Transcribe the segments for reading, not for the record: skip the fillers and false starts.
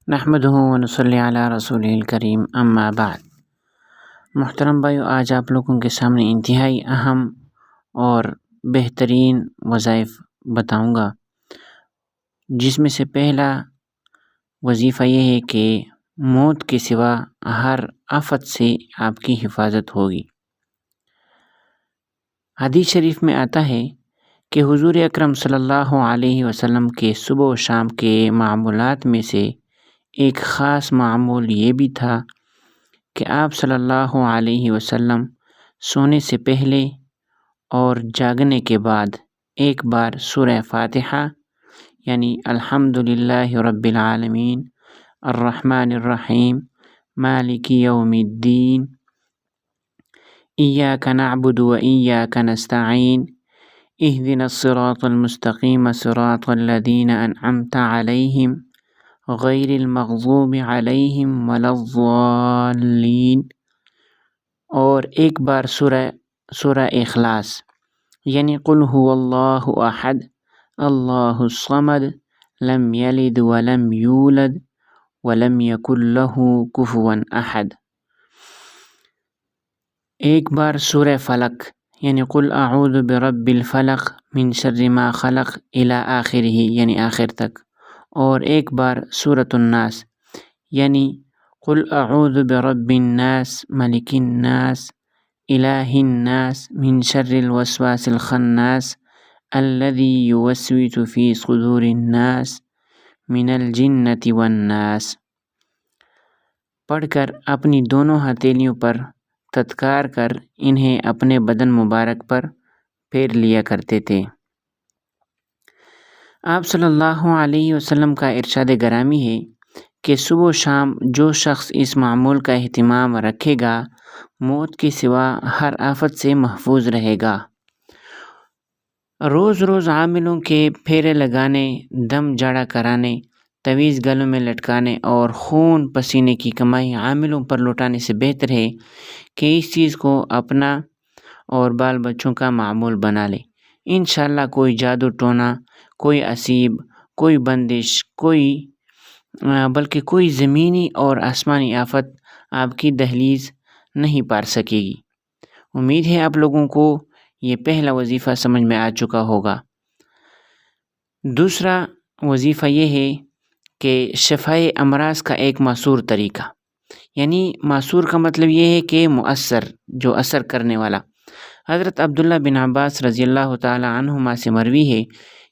نحمدہ ونصلی علی رسول الکریم اما بعد۔ محترم بھائیو، آج آپ لوگوں کے سامنے انتہائی اہم اور بہترین وظائف بتاؤں گا، جس میں سے پہلا وظیفہ یہ ہے کہ موت کے سوا ہر آفت سے آپ کی حفاظت ہوگی۔ حدیث شریف میں آتا ہے کہ حضور اکرم صلی اللہ علیہ وسلم کے صبح و شام کے معمولات میں سے ایک خاص معمول یہ بھی تھا کہ آپ صلی اللہ علیہ وسلم سونے سے پہلے اور جاگنے کے بعد ایک بار سورہ فاتحہ یعنی الحمدللہ رب العالمین الرحمن الرحیم مالک یوم الدین ایاک نعبد و ایاک نستعین اہدنا الصراط المستقیم صراط الذین انعمت علیہم غیر المغضوب علیہم ولا الضالین، اور ایک بار سورہ اخلاص یعنی قل هو اللہ احد اللہ الصمد لم یلد ولم یولد ولم یکن لہ کفوا احد، ایک بار سورہ فلق یعنی قل اعوذ برب الفلق من شر ما خلق الی آخرہ یعنی آخر تک، اور ایک بار سورۃ الناس یعنی قل اعوذ برب الناس ملک الناس الہ الناس من شر الوسواس الخناس الذی یوسوس فی صدور الناس من الجنۃ والناس، پڑھ کر اپنی دونوں ہتھیلیوں پر تتکار کر انہیں اپنے بدن مبارک پر پھیر لیا کرتے تھے۔ آپ صلی اللہ علیہ وسلم کا ارشاد گرامی ہے کہ صبح و شام جو شخص اس معمول کا اہتمام رکھے گا موت کے سوا ہر آفت سے محفوظ رہے گا۔ روز روز عاملوں کے پھیرے لگانے، دم جاڑا کرانے، تویز گلوں میں لٹکانے اور خون پسینے کی کمائی عاملوں پر لوٹانے سے بہتر ہے کہ اس چیز کو اپنا اور بال بچوں کا معمول بنا لے۔ انشاءاللہ کوئی جادو ٹونا، کوئی اسیب، کوئی بندش، بلکہ کوئی زمینی اور آسمانی آفت آپ کی دہلیز نہیں پار سکے گی۔ امید ہے آپ لوگوں کو یہ پہلا وظیفہ سمجھ میں آ چکا ہوگا۔ دوسرا وظیفہ یہ ہے کہ شفائے امراض کا ایک مأثور طریقہ، یعنی مأثور کا مطلب یہ ہے کہ مؤثر، جو اثر کرنے والا۔ حضرت عبداللہ بن عباس رضی اللہ تعالی عنہما سے مروی ہے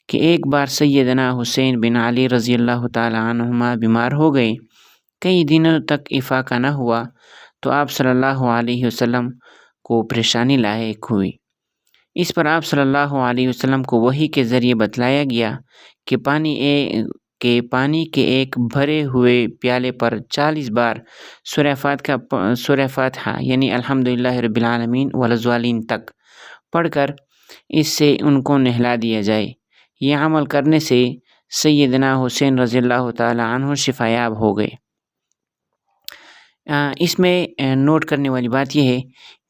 کہ ایک بار سیدنا حسین بن علی رضی اللہ تعالی عنہما بیمار ہو گئے، کئی دنوں تک افاقہ نہ ہوا تو آپ صلی اللہ علیہ وسلم کو پریشانی لاحق ہوئی۔ اس پر آپ صلی اللہ علیہ وسلم کو وحی کے ذریعے بتلایا گیا کہ پانی کے ایک بھرے ہوئے پیالے پر 40 بار سورہ فاتحہ یعنی الحمدللہ رب العالمین ولا الضالین تک پڑھ کر اس سے ان کو نہلا دیا جائے۔ یہ عمل کرنے سے سیدنا حسین رضی اللہ تعالی عنہ شفا یاب ہو گئے۔ اس میں نوٹ کرنے والی بات یہ ہے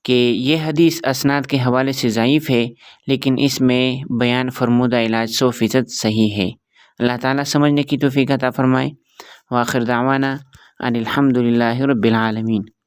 کہ یہ حدیث اسناد کے حوالے سے ضعیف ہے، لیکن اس میں بیان فرمودہ علاج 100% صحیح ہے۔ اللہ تعالیٰ سمجھنے کی توفیق عطا فرمائے۔ وآخر دعوانا ان الحمدللہ رب العالمین۔